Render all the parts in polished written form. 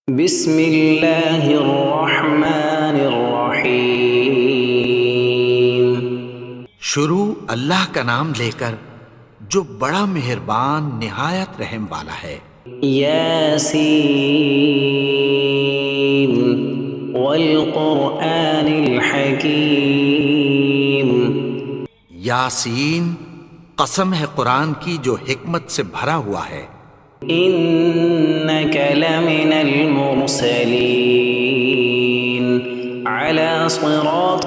بسم اللہ الرحمن الرحیم۔ شروع اللہ کا نام لے کر جو بڑا مہربان نہایت رحم والا ہے۔ یاسین والقرآن الحکیم۔ یاسین، قسم ہے قرآن کی جو حکمت سے بھرا ہوا ہے۔ انک لمن المرسلین علی صراط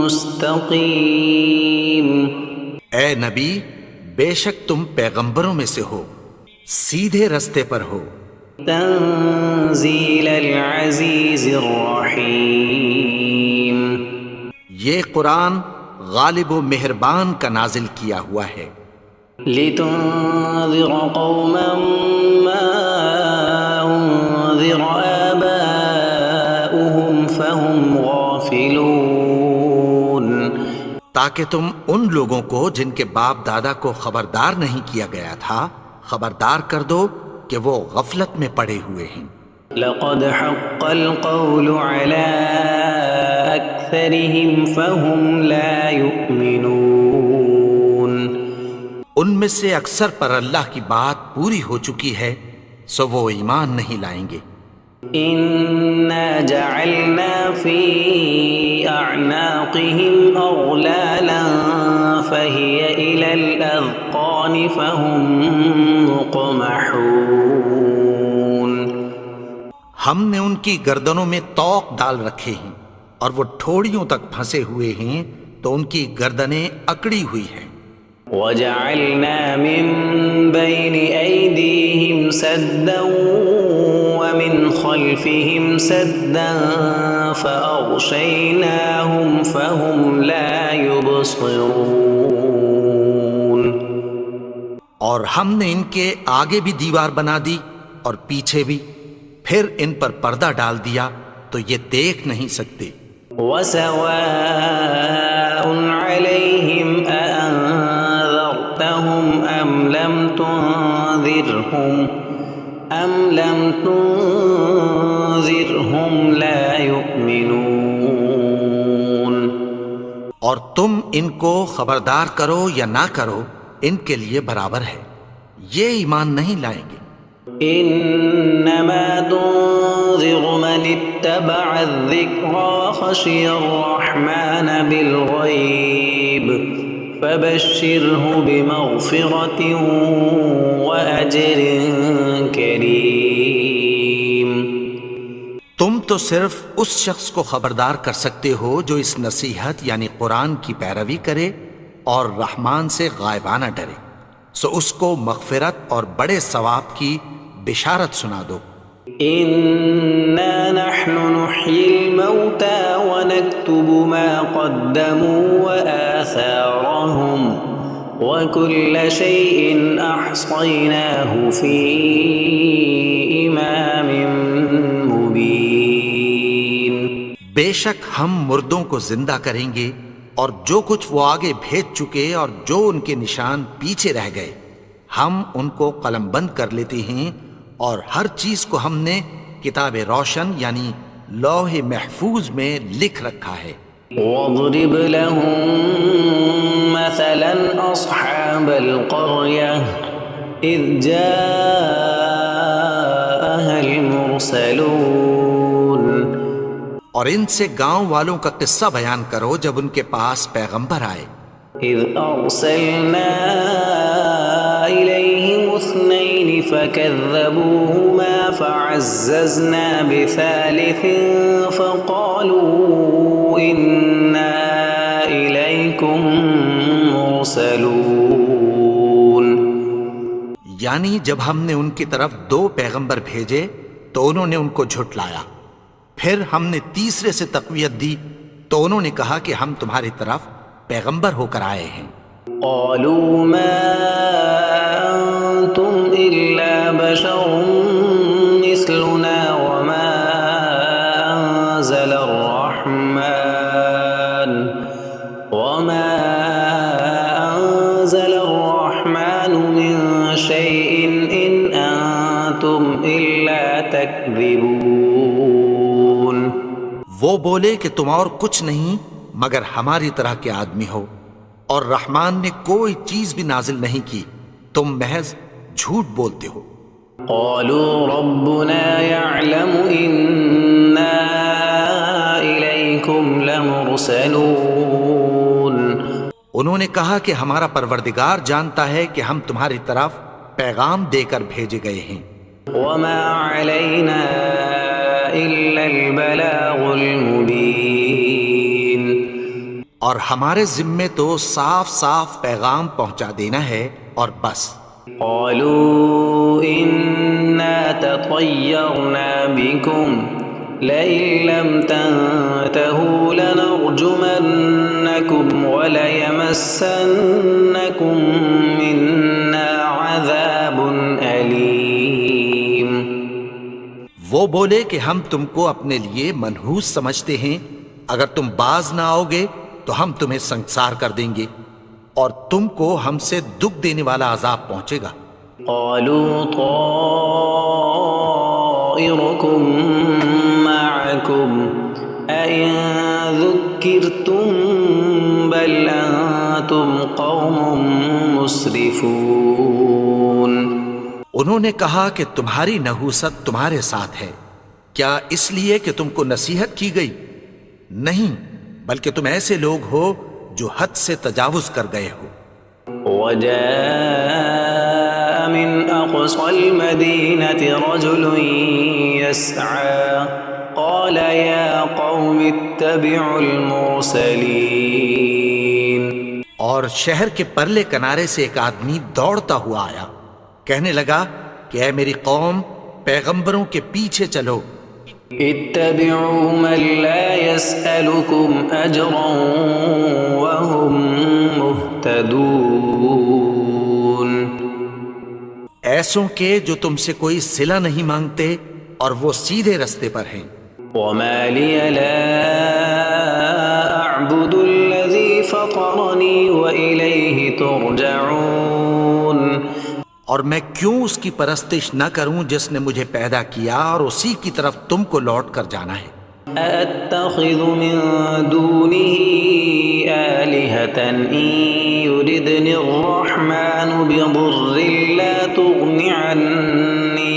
مستقیم۔ اے نبی، بے شک تم پیغمبروں میں سے ہو، سیدھے رستے پر ہو۔ تنزیل العزیز الرحیم۔ یہ قرآن غالب و مہربان کا نازل کیا ہوا ہے۔ لتنذر قوما ما انذر آباؤهم فهم غافلون۔ تاکہ تم ان لوگوں کو جن کے باپ دادا کو خبردار نہیں کیا گیا تھا خبردار کر دو کہ وہ غفلت میں پڑے ہوئے ہیں۔ لقد حق القول على أكثرهم فهم لا يؤمنون۔ ان میں سے اکثر پر اللہ کی بات پوری ہو چکی ہے سو وہ ایمان نہیں لائیں گے۔ إنا جعلنا في أعناقهم أغلالا فهي إلى الأذقان فهم مقمحون۔ ہم نے ان کی گردنوں میں طوق ڈال رکھے ہیں اور وہ ٹھوڑیوں تک پھنسے ہوئے ہیں تو ان کی گردنیں اکڑی ہوئی ہیں۔ وجعلنا من بين أيديهم سدا ومن خلفهم سدا فأغشيناهم فهم لا يبصرون۔ اور ہم نے ان کے آگے بھی دیوار بنا دی اور پیچھے بھی، پھر ان پر پردہ ڈال دیا تو یہ دیکھ نہیں سکتے۔ وسواء عليهم أأنذرتهم أم لم تنذرهم لا يؤمنون۔ اور تم ان کو خبردار کرو یا نہ کرو ان کے لیے برابر ہے، یہ ایمان نہیں لائیں گے۔ انما تنذر من اتبع الذکر وخشی الرحمن بالغیب فبشرہ بمغفرۃ واجر کریم۔ تم تو صرف اس شخص کو خبردار کر سکتے ہو جو اس نصیحت یعنی قرآن کی پیروی کرے اور رحمان سے غائبانہ ڈرے، سو اس کو مغفرت اور بڑے ثواب کی بشارت سنا دو۔ انا نحن نحيي الموتى ونكتب ما قدموا وآثارهم وكل شيء احصيناه في امام مبين۔ بے شک ہم مردوں کو زندہ کریں گے اور جو کچھ وہ آگے بھیج چکے اور جو ان کے نشان پیچھے رہ گئے ہم ان کو قلم بند کر لیتے ہیں، اور ہر چیز کو ہم نے کتاب روشن یعنی لوح محفوظ میں لکھ رکھا ہے۔ واضرب لهم مثلا اصحاب القرية اذ جاءها المرسلون۔ اور ان سے گاؤں والوں کا قصہ بیان کرو جب ان کے پاس پیغمبر آئے۔ اذ ارسلنا الیہم اثنین فکذبوہما فعززنا بثالث فقالوا انا الیکم مرسلون۔ یعنی جب ہم نے ان کی طرف 2 پیغمبر بھیجے تو انہوں نے ان کو جھٹلایا، پھر ہم نے تیسرے سے تقویت دی تو انہوں نے کہا کہ ہم تمہاری طرف پیغمبر ہو کر آئے ہیں۔ قالوا ما انتم الا بشر مثلنا وما انزل الرحمن من شيء ان انتم الا تكذبون وہ بولے کہ تم اور کچھ نہیں مگر ہماری طرح کے آدمی ہو، اور رحمان نے کوئی چیز بھی نازل نہیں کی، تم محض جھوٹ بولتے ہو۔ قالوا ربنا يعلم إنا إليكم لمرسلون انہوں نے کہا کہ ہمارا پروردگار جانتا ہے کہ ہم تمہاری طرف پیغام دے کر بھیجے گئے ہیں، وما علينا إلا البلاغ المبين اور ہمارے ذمے تو صاف صاف پیغام پہنچا دینا ہے اور بس۔ قالوا إنا تطيرنا بكم لئن لم تنتهوا لنرجمنكم وليمسنكم منا عذاب أليم وہ بولے کہ ہم تم کو اپنے لیے منحوس سمجھتے ہیں، اگر تم باز نہ آؤ گے تو ہم تمہیں سنگسار کر دیں گے اور تم کو ہم سے دکھ دینے والا عذاب پہنچے گا۔ قالوا طائركم معكم أئن ذكرتم بل أنتم قوم مسرفون انہوں نے کہا کہ تمہاری نحوست تمہارے ساتھ ہے، کیا اس لیے کہ تم کو نصیحت کی گئی؟ نہیں، بلکہ تم ایسے لوگ ہو جو حد سے تجاوز کر گئے ہو۔ وجاء من أقصى المدينة رجل يسعى قال يا قوم اتبعوا المرسلين اور شہر کے پرلے کنارے سے ایک آدمی دوڑتا ہوا آیا، کہنے لگا کہ اے میری قوم، پیغمبروں کے پیچھے چلو۔ اتبعوا من لا يسألكم أجرا وهم مهتدون ایسوں کے جو تم سے کوئی صلہ نہیں مانگتے اور وہ سیدھے رستے پر ہیں۔ وما لي لا أعبد الذي فطرني وإليه ترجعون اور میں کیوں اس کی پرستش نہ کروں جس نے مجھے پیدا کیا اور اسی کی طرف تم کو لوٹ کر جانا ہے۔ أأتخذ من دونه آلهة إن يردني الرحمن بضر لا تغن عني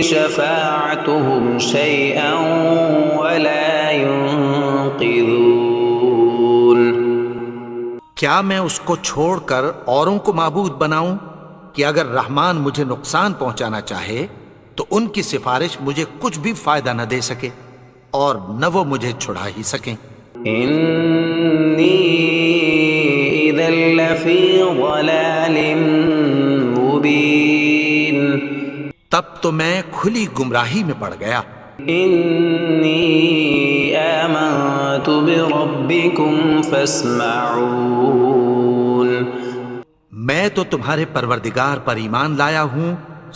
شفاعتهم شيئا ولا ينقذون کیا میں اس کو چھوڑ کر اوروں کو معبود بناؤں کہ اگر رحمان مجھے نقصان پہنچانا چاہے تو ان کی سفارش مجھے کچھ بھی فائدہ نہ دے سکے اور نہ وہ مجھے چھڑا ہی سکیں۔ إني إذا لفي ضلال مبين تب تو میں کھلی گمراہی میں پڑ گیا۔ إني آمنت بربكم فاسمعون میں تو تمہارے پروردگار پر ایمان لایا ہوں،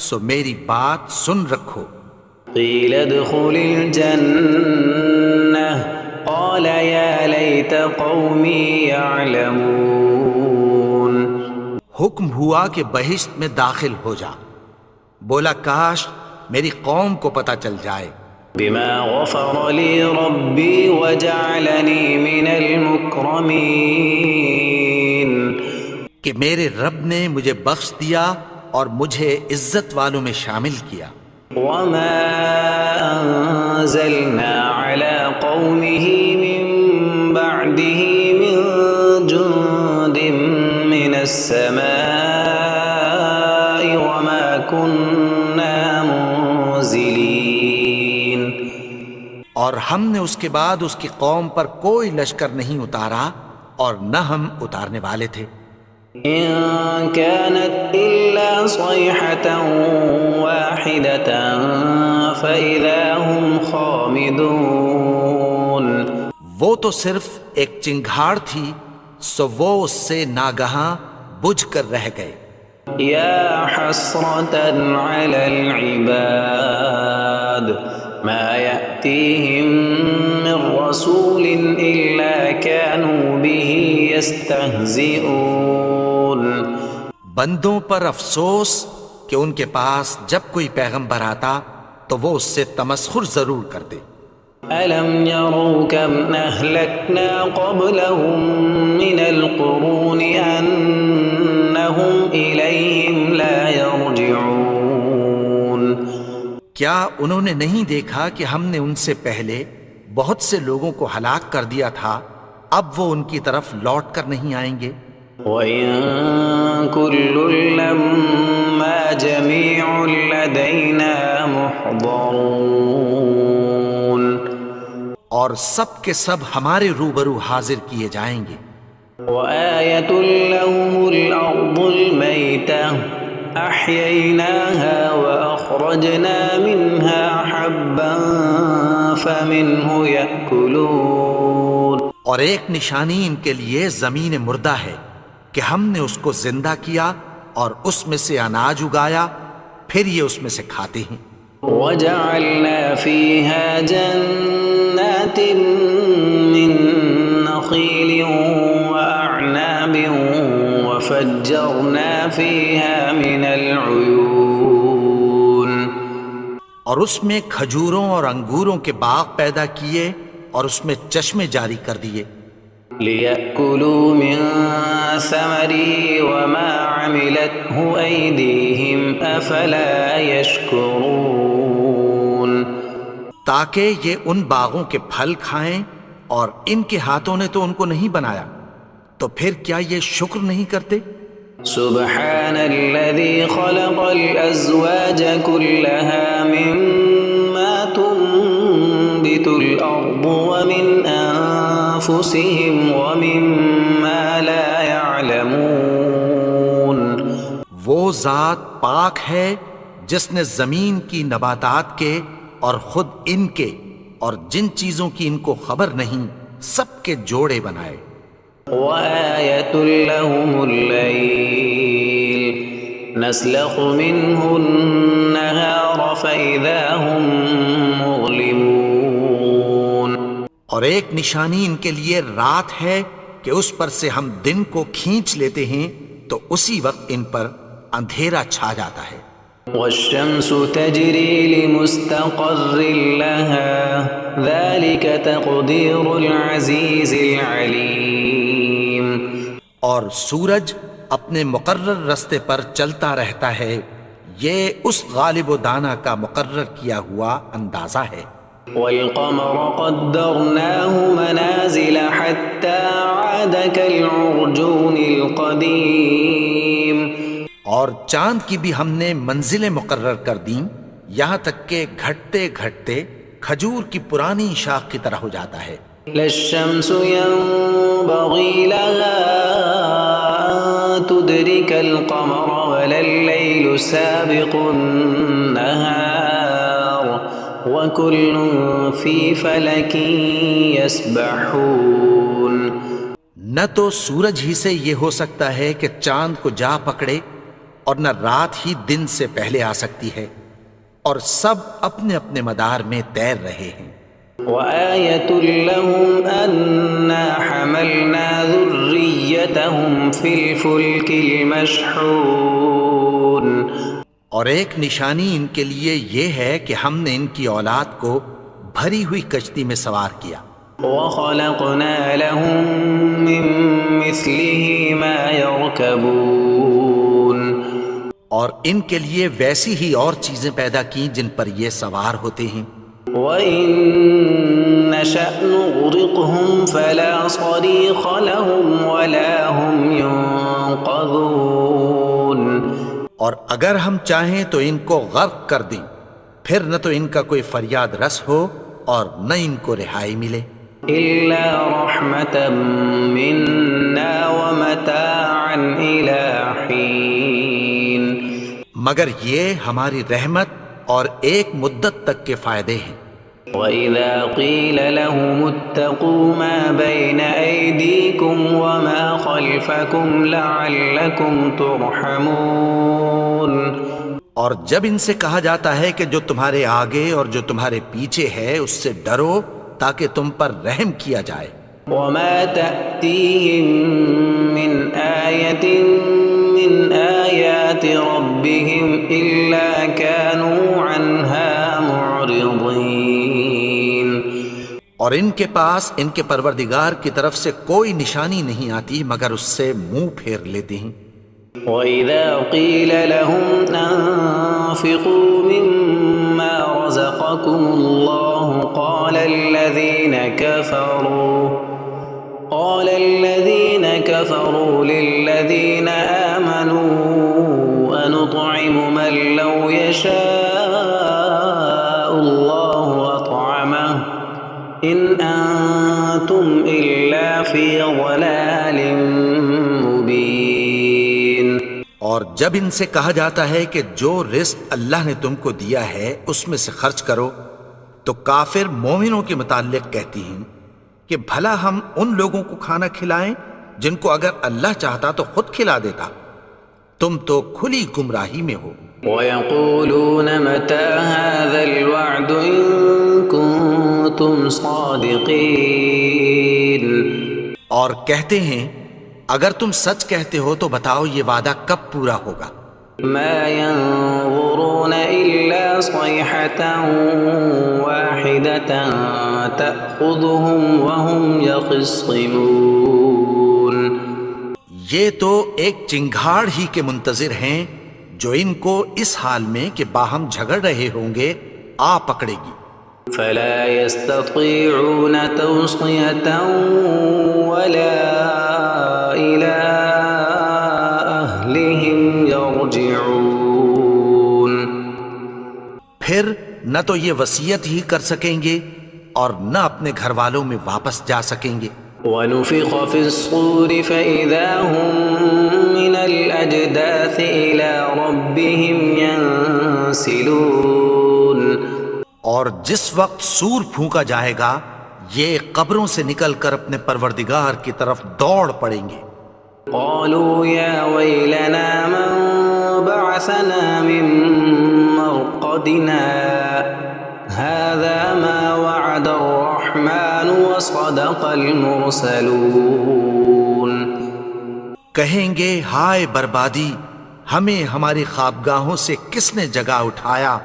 سو میری بات سن رکھو۔ قيل ادخل الجنة قال يا ليت قومي يعلمون حکم ہوا کہ بہشت میں داخل ہو جا، بولا کاش میری قوم کو پتہ چل جائے۔ بما غفر لي ربي وجعلني من المكرمين کہ میرے رب نے مجھے بخش دیا اور مجھے عزت والوں میں شامل کیا۔ وما أنزلنا على قومه من بعده من جند من السماء وما كنا منزلين اور ہم نے اس کے بعد اس کی قوم پر کوئی لشکر نہیں اتارا اور نہ ہم اتارنے والے تھے۔ إن كانت إلا صيحة واحدة فإذا هم خامدون وہ تو صرف ایک چنگھاڑ تھی، سو وہ اس سے ناگہاں بجھ کر رہ گئے۔ يا حسرة على العباد ما يأتيهم من رسول إلا كانوا به يستهزئون بندوں پر افسوس کہ ان کے پاس جب کوئی پیغمبر آتا تو وہ اس سے تمسخر ضرور کرتے۔ ألم يروا كم أهلكنا قبلهم من القرون أنهم إليهم لا يرجعون کیا انہوں نے نہیں دیکھا کہ ہم نے ان سے پہلے بہت سے لوگوں کو ہلاک کر دیا تھا، اب وہ ان کی طرف لوٹ کر نہیں آئیں گے؟ وَإِن كُلٌّ لَّمَّا جَمِيعٌ لَّدَيْنَا مُحْضَرُونَ اور سب کے سب ہمارے روبرو حاضر کیے جائیں گے۔ وَآيَةٌ لَّهُمُ الْأَرْضُ الْمَيْتَةُ أَحْيَيْنَاهَا وَأَخْرَجْنَا مِنْهَا حَبًّا فَمِنْهُ يَأْكُلُونَ اور ایک نشانی ان کے لیے زمین مردہ ہے کہ ہم نے اس کو زندہ کیا اور اس میں سے اناج اگایا، پھر یہ اس میں سے کھاتے ہیں۔ وَجَعَلْنَا فِيهَا جَنَّاتٍ مِّن نَّخِيلٍ وَأَعْنَابٍ وَفَجَّرْنَا فِيهَا مِنَ الْعُيُونِ اور اس میں کھجوروں اور انگوروں کے باغ پیدا کیے اور اس میں چشمے جاری کر دیے، لِيَأْكُلُوا مِن ثَمَرِهِ وَمَا عَمِلَتْهُ أَيْدِيهِمْ أَفَلَا يَشْكُرُونَ تاکہ یہ ان باغوں کے پھل کھائیں، اور ان کے ہاتھوں نے تو ان کو نہیں بنایا، تو پھر کیا یہ شکر نہیں کرتے؟ سبحان الذي خلق الأزواج كلها مما تنبت الأرض ومن أنفسهم ومما لا يعلمون وہ ذات پاک ہے جس نے زمین کی نباتات کے اور خود ان کے اور جن چیزوں کی ان کو خبر نہیں سب کے جوڑے بنائے۔ وآية لهم الليل نسلخ منه النهار فإذا هم مظلمون اور ایک نشانی ان کے لیے رات ہے کہ اس پر سے ہم دن کو کھینچ لیتے ہیں تو اسی وقت ان پر اندھیرا چھا جاتا ہے۔ والشمس تجري لمستقر لها ذلك تقدير العزيز العليم اور سورج اپنے مقرر رستے پر چلتا رہتا ہے، یہ اس غالب و دانا کا مقرر کیا ہوا اندازہ ہے۔ والقمر قدرناه منازل حتى عاد كالعرجون القديم اور چاند کی بھی ہم نے منزلیں مقرر کر دیں، یہاں تک کہ گھٹتے گھٹتے کھجور کی پرانی شاخ کی طرح ہو جاتا ہے۔ لا الشمس ينبغي لها أن تدرك القمر ولا الليل سابق النهار وكل في فلك يسبحون نہ تو سورج ہی سے یہ ہو سکتا ہے کہ چاند کو جا پکڑے، اور نہ رات ہی دن سے پہلے آ سکتی ہے، اور سب اپنے اپنے مدار میں تیر رہے ہیں۔ وآية لهم أنا حملنا ذريتهم في الفلك المشحون اور ایک نشانی ان کے لیے یہ ہے کہ ہم نے ان کی اولاد کو بھری ہوئی کشتی میں سوار کیا۔ وخلقنا لهم من مثله ما يركبون اور ان کے لیے ویسی ہی اور چیزیں پیدا کی جن پر یہ سوار ہوتے ہیں۔ وَإِن نَّشَأْ نُغْرِقْهُمْ فَلَا صَرِيخَ لَهُمْ وَلَا هُمْ يُنقَذُونَ اور اگر ہم چاہیں تو ان کو غرق کر دیں، پھر نہ تو ان کا کوئی فریاد رس ہو اور نہ ان کو رہائی ملے۔ إِلَّا رَحْمَةً مِّنَّا وَمَتَاعًا إِلَىٰ حِينٍ مگر یہ ہماری رحمت اور ایک مدت تک کے فائدے ہیں۔ وَإِذَا قِيلَ لَهُمُ اتَّقُوا مَا بَيْنَ أَيْدِيكُمْ وَمَا خَلْفَكُمْ لَعَلَّكُمْ تُرْحَمُونَ اور جب ان سے کہا جاتا ہے کہ جو تمہارے آگے اور جو تمہارے پیچھے ہے اس سے ڈرو تاکہ تم پر رحم کیا جائے۔ وما تأتيهم من آية من آيات ربهم إلا كانوا عنها معرضين۔ اور ان کے پاس ان کے پروردگار کی طرف سے کوئی نشانی نہیں آتی مگر اس سے منہ پھیر لیتے ہیں۔ وَإِذَا قِيلَ لَهُمْ أَنفِقُوا مِمَّا رَزَقَكُمُ اللَّهُ قَالَ الَّذِينَ كَفَرُوا لِلَّذِينَ آمَنُوا أَنُطْعِمُ مَن لَّوْ يَشَاءُ اللَّهُ أَطْعَمَهُ إِنْ أَنتُمْ إِلَّا فِي ضَلَالٍ مُّبِينٍ۔ اور جب ان سے کہا جاتا ہے کہ جو رزق اللہ نے تم کو دیا ہے اس میں سے خرچ کرو، تو کافر مومنوں کے متعلق کہتی ہیں کہ بھلا ہم ان لوگوں کو کھانا کھلائیں جن کو اگر اللہ چاہتا تو خود کھلا دیتا، تم تو کھلی گمراہی میں ہو۔ وَيَقُولُونَ مَتَى هَذَا الْوَعْدُ إِن كُنتُمْ صَادِقِينَ۔ اور کہتے ہیں اگر تم سچ کہتے ہو تو بتاؤ یہ وعدہ کب پورا ہوگا۔ مَا يَنظُرُونَ إِلَّا صَيْحَةً وَاحِدَةً تَأْخُذُهُمْ وَهُمْ يَخِصِّمُونَ۔ یہ تو ایک چنگھاڑ ہی کے منتظر ہیں جو ان کو اس حال میں کہ باہم جھگڑ رہے ہوں گے آ پکڑے گی۔ فَلَا يَسْتَطِيعُونَ تَوْصِيَةً وَلَا إِلَىٰ أَهْلِهِمْ يَرْجِعُونَ۔ پھر نہ تو یہ وصیت ہی کر سکیں گے اور نہ اپنے گھر والوں میں واپس جا سکیں گے۔ وَنُفِخَ فِي الصُّورِ فَإِذَا هُم مِّنَ الْأَجْدَاثِ إِلَىٰ رَبِّهِمْ يَنسِلُونَ۔ اور جس وقت سور پھونکا جائے گا یہ قبروں سے نکل کر اپنے پروردگار کی طرف دوڑ پڑیں گے۔ قالوا يا ويلنا من بعثنا من مرقدنا هذا ما وعد الرحمن وصدق المرسلون۔ کہیں گے ہائے بربادی، ہمیں ہماری خوابگاہوں سے کس نے جگا اٹھایا؟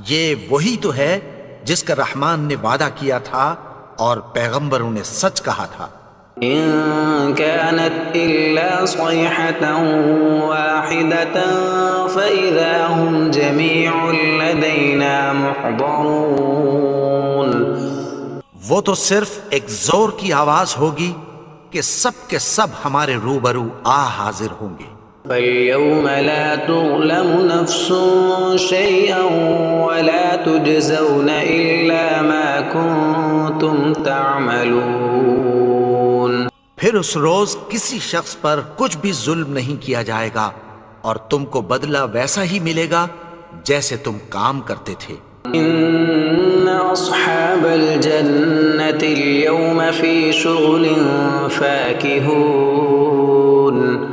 یہ وہی تو ہے جس کا رحمان نے وعدہ کیا تھا اور پیغمبروں نے سچ کہا تھا۔ إن كانت إلا صيحة واحدة فإذا هم جميع لدينا محضرون۔ وہ تو صرف ایک زور کی آواز ہوگی کہ سب کے سب ہمارے روبرو حاضر ہوں گے۔ فَالْيَوْمَ لَا تُظْلَمُ نَفْسٌ شَيْئًا وَلَا تُجْزَوْنَ إِلَّا مَا كُنتُمْ تَعْمَلُونَ۔ پھر اس روز کسی شخص پر کچھ بھی ظلم نہیں کیا جائے گا اور تم کو بدلہ ویسا ہی ملے گا جیسے تم کام کرتے تھے۔ إِنَّ أَصْحَابَ الْجَنَّةِ الْيَوْمَ فِي شُغُلٍ فَاكِهُونَ۔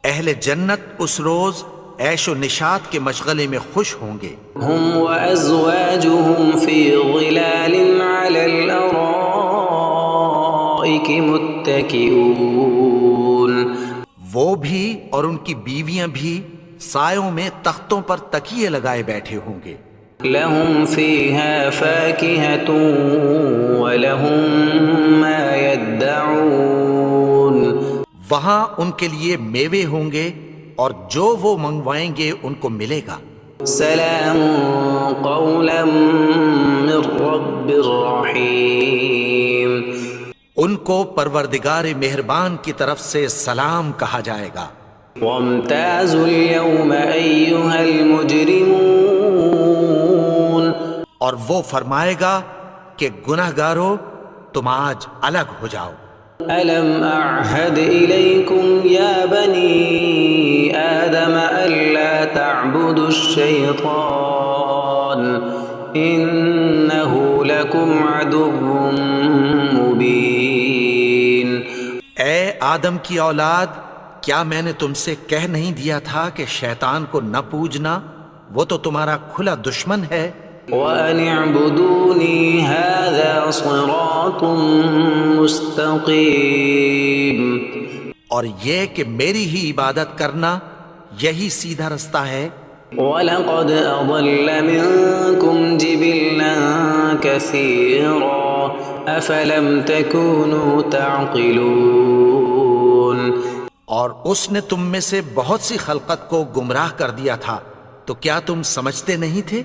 اہل جنت اس روز عیش و نشاط کے مشغلے میں خوش ہوں گے۔ هُمْ وَأَزْوَاجُهُمْ فِي ظِلَالٍ عَلَى الْأَرَائِكِ مُتَّكِئُونَ۔ وہ بھی اور ان کی بیویاں بھی سایوں میں تختوں پر تکیے لگائے بیٹھے ہوں گے۔ لَهُمْ فِيهَا فَاكِهَةٌ وَلَهُمْ مَا يَدَّعُونَ۔ وہاں ان کے لیے میوے ہوں گے اور جو وہ منگوائیں گے ان کو ملے گا۔ سلام قولا من رب رحیم۔ ان کو پروردگار مہربان کی طرف سے سلام کہا جائے گا۔ وامتازوا اليوم ایھا المجرمون۔ اور وہ فرمائے گا کہ گنہگارو تم آج الگ ہو جاؤ۔ ألم أعهد إليكم يا بني آدم ألا تعبدوا الشيطان إنه لكم عدو مبين۔ اے آدم کی اولاد، کیا میں نے تم سے کہہ نہیں دیا تھا کہ شیطان کو نہ پوجنا؟ وہ تو تمہارا کھلا دشمن ہے. وَأَنِ اعْبُدُونِي هَذَا صِرَاطٌ مُسْتَقِيمٌ. اور یہ کہ میری ہی عبادت کرنا یہی سیدھا رستہ ہے. وَلَقَدْ أَضَلَّ مِنكُمْ جِبِلًّا كَثِيرًا أَفَلَمْ تَكُونُوا تَعْقِلُونَ. اور اس نے تم میں سے بہت سی خلقت کو گمراہ کر دیا تھا، تو کیا تم سمجھتے نہیں تھے؟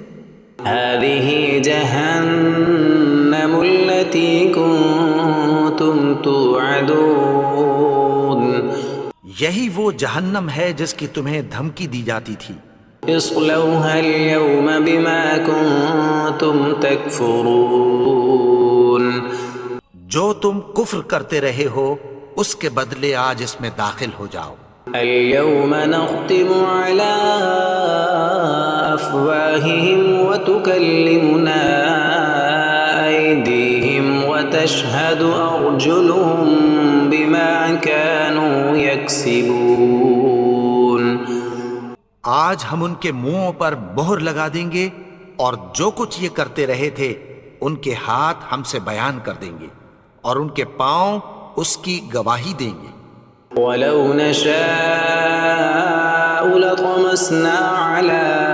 هَذِهِ جَهَنَّمُ الَّتِي كُنتُمْ تُوعَدُونَ. یہی وہ جہنم ہے جس کی تمہیں دھمکی دی جاتی تھی. اصلوها اليوم بما كنتم تكفرون. جو تم کفر کرتے رہے ہو اس کے بدلے آج اس میں داخل ہو جاؤ. اليوم نختم على أفواههم وتكلمنا أيديهم وتشهد أرجلهم بما كانوا يكسبون. آج ہم ان کے منہوں پر مہر لگا دیں گے اور جو کچھ یہ کرتے رہے تھے ان کے ہاتھ ہم سے بیان کر دیں گے اور ان کے پاؤں اس کی گواہی دیں گے. وَلَوْ نَشَاءُ لَطَمَسْنَا عَلَىٰ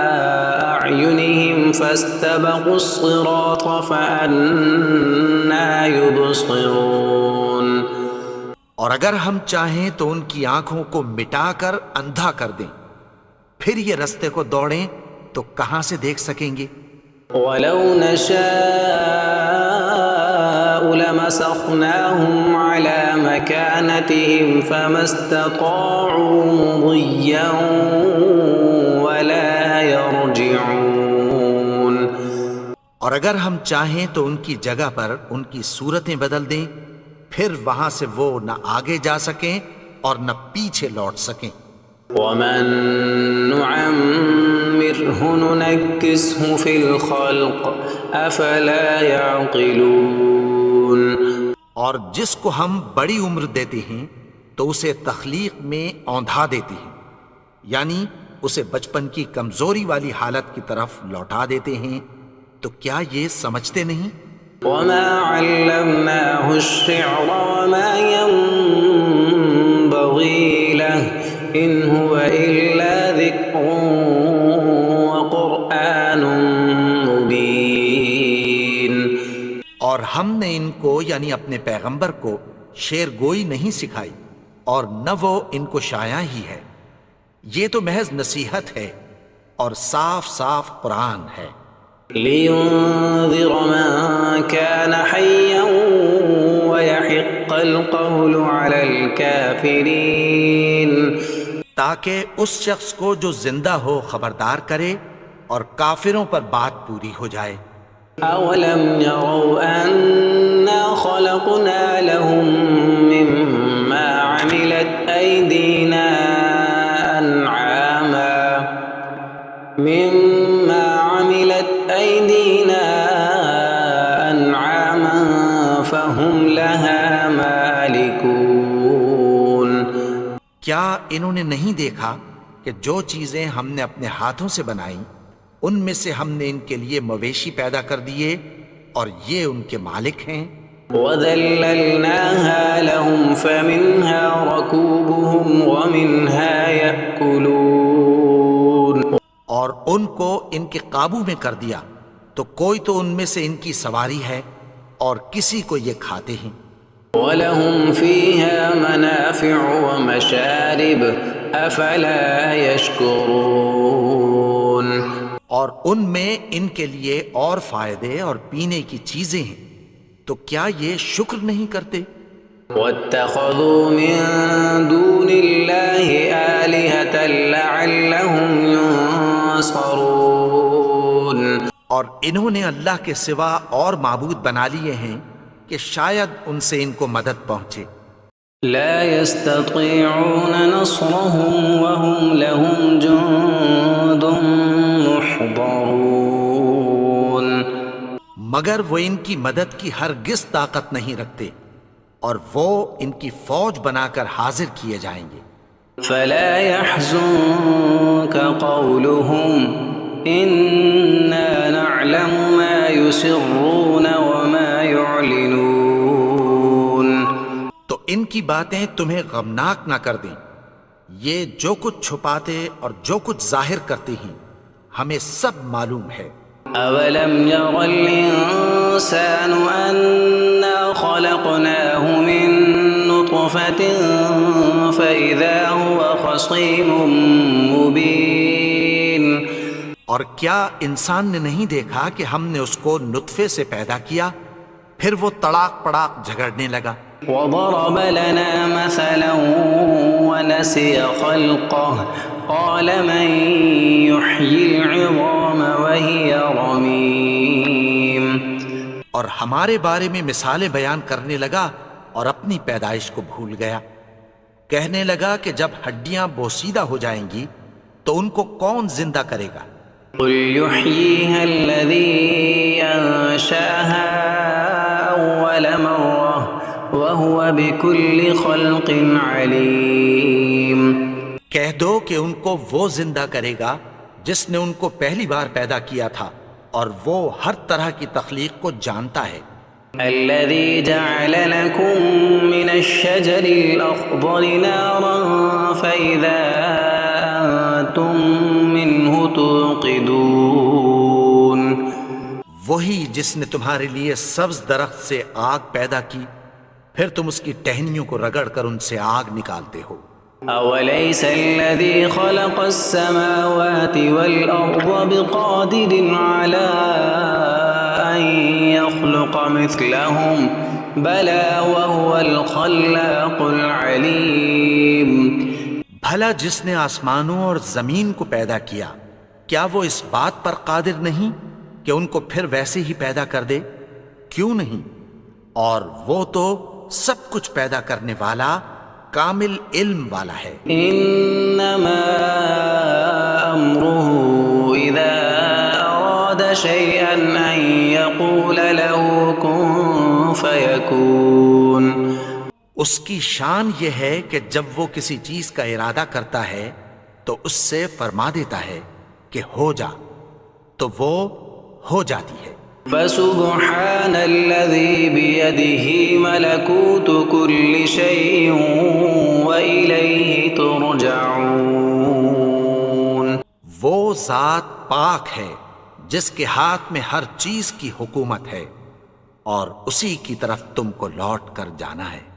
أَعْيُنِهِمْ فَاسْتَبَقُوا الصِّرَاطَ فَأَنَّىٰ يُبْصِرُونَ. اور اگر ہم چاہیں تو ان کی آنکھوں کو مٹا کر اندھا کر دیں، پھر یہ رستے کو دوڑیں تو کہاں سے دیکھ سکیں گے؟ وَلَوْ نَشَاءُ لَمَسَخْنَاهُمْ عَلَىٰ مَكَانَتِهِمْ فَمَا اسْتَطَاعُوا مُضِيًّا وَلَا يَرْجِعُونَ. اور اگر ہم چاہیں تو ان کی جگہ پر ان کی صورتیں بدل دیں، پھر وہاں سے وہ نہ آگے جا سکیں اور نہ پیچھے لوٹ سکیں. وَمَن نُعَمِّرْهُ نُنَكِّسْهُ فِي الْخَلْقِ أَفَلَا يَعْقِلُونَ. اور جس کو ہم بڑی عمر دیتے ہیں تو اسے تخلیق میں اوندھا دیتے ہیں، یعنی اسے بچپن کی کمزوری والی حالت کی طرف لوٹا دیتے ہیں. تو کیا یہ سمجھتے نہیں؟ وَمَا عَلَّمْنَاهُ الشِّعْرَ وَمَا يَنبَغِي لَهُ إِنْ هُوَ إِلَّا ذِكْرٌ وَقُرْآنٌ مُبِينٌ. اور ہم نے ان کو یعنی اپنے پیغمبر کو شعر گوئی نہیں سکھائی اور نہ وہ ان کو شایع ہی ہے. یہ تو محض نصیحت ہے اور صاف صاف قرآن ہے. لِيُنذِرَ مَن كَانَ حَيًّا وَيَحِقَّ الْقَوْلُ عَلَى الْكَافِرِينَ. تاکہ اس شخص کو جو زندہ ہو خبردار کرے اور کافروں پر بات پوری ہو جائے. أَوَلَمْ يَرَوْا أَنَّا خَلَقْنَا لَهُم مِّمَّا عَمِلَتْ أَيْدِينَا أَنْعَامًا فَهُمْ لَهَا مَالِكُونَ. کیا انہوں نے نہیں دیکھا کہ جو چیزیں ہم نے اپنے ہاتھوں سے بنائیں ان میں سے ہم نے ان کے لیے مویشی پیدا کر دیے اور یہ ان کے مالک ہیں. وَذَلَّلْنَاهَا لَهُمْ فَمِنْهَا رَكُوبُهُمْ وَمِنْهَا يَأْكُلُونَ. اور ان کو ان کے قابو میں کر دیا تو کوئی تو ان میں سے ان کی سواری ہے اور کسی کو یہ کھاتے ہیں. وَلَهُمْ فِيهَا مَنَافِعُ وَمَشَارِبُ أَفَلَا يَشْكُرُونَ. اور ان میں ان کے لیے اور فائدے اور پینے کی چیزیں ہیں، تو کیا یہ شکر نہیں کرتے؟ وَاتَّخَذُوا مِن دُونِ اللَّهِ آلِهَةً لَعَلَّهُمْ يُنصَرُونَ. اور انہوں نے اللہ کے سوا اور معبود بنا لیے ہیں کہ شاید ان سے ان کو مدد پہنچے. لا يستطيعون نصرهم وهم لهم جند محضرون. مگر وہ ان کی مدد کی ہرگز طاقت نہیں رکھتے اور وہ ان کی فوج بنا کر حاضر کیے جائیں گے. فلا يحزنك قولهم إنا نعلم ما يسرون وما يعلنون. تو ان کی باتیں تمہیں غمناک نہ کر دیں، یہ جو کچھ چھپاتے اور جو کچھ ظاہر کرتے ہیں ہمیں سب معلوم ہے۔ أولم ير الإنسان أنا خلقناه من نطفة فإذا هو خصيم مبين. اور کیا انسان نے نہیں دیکھا کہ ہم نے اس کو نطفے سے پیدا کیا پھر وہ تڑاک پڑاک جھگڑنے لگا۔ وضرب لنا مثلا ونسي خلقه قال من يحيي العظام وهي رميم. اور ہمارے بارے میں مثالیں بیان کرنے لگا اور اپنی پیدائش کو بھول گیا، کہنے لگا کہ جب ہڈیاں بوسیدہ ہو جائیں گی تو ان کو کون زندہ کرے گا؟ قل يحييها الذي أنشأها أول مرة وهو بكل خلق عليم. کہہ دو کہ ان کو وہ زندہ کرے گا جس نے ان کو پہلی بار پیدا کیا تھا اور وہ ہر طرح کی تخلیق کو جانتا ہے۔ الذي جعل لكم من الشجر الأخضر نارا فإذا أنتم منه توقدون. وہی جس نے تمہارے لیے سبز درخت سے آگ پیدا کی پھر تم اس کی ٹہنیوں کو رگڑ کر ان سے آگ نکالتے ہو۔ أوليس الذي خلق السماوات والأرض بقادر على أن يخلق مثلهم بلى وهو الخلاق العليم. بھلا جس نے آسمانوں اور زمین کو پیدا کیا کیا وہ اس بات پر قادر نہیں کہ ان کو پھر ویسے ہی پیدا کر دے؟ کیوں نہیں؟ اور وہ تو سب کچھ پیدا کرنے والا کامل علم والا ہے۔ انما امره اذا اراد شيئا ان يقول له كن فيكون. اس کی شان یہ ہے کہ جب وہ کسی چیز کا ارادہ کرتا ہے تو اس سے فرما دیتا ہے کہ ہو جا، تو وہ ہو جاتی ہے۔ فسبحان الذي بيده ملكوت كل شيء وإليه ترجعون. وہ ذات پاک ہے جس کے ہاتھ میں ہر چیز کی حکومت ہے اور اسی کی طرف تم کو لوٹ کر جانا ہے۔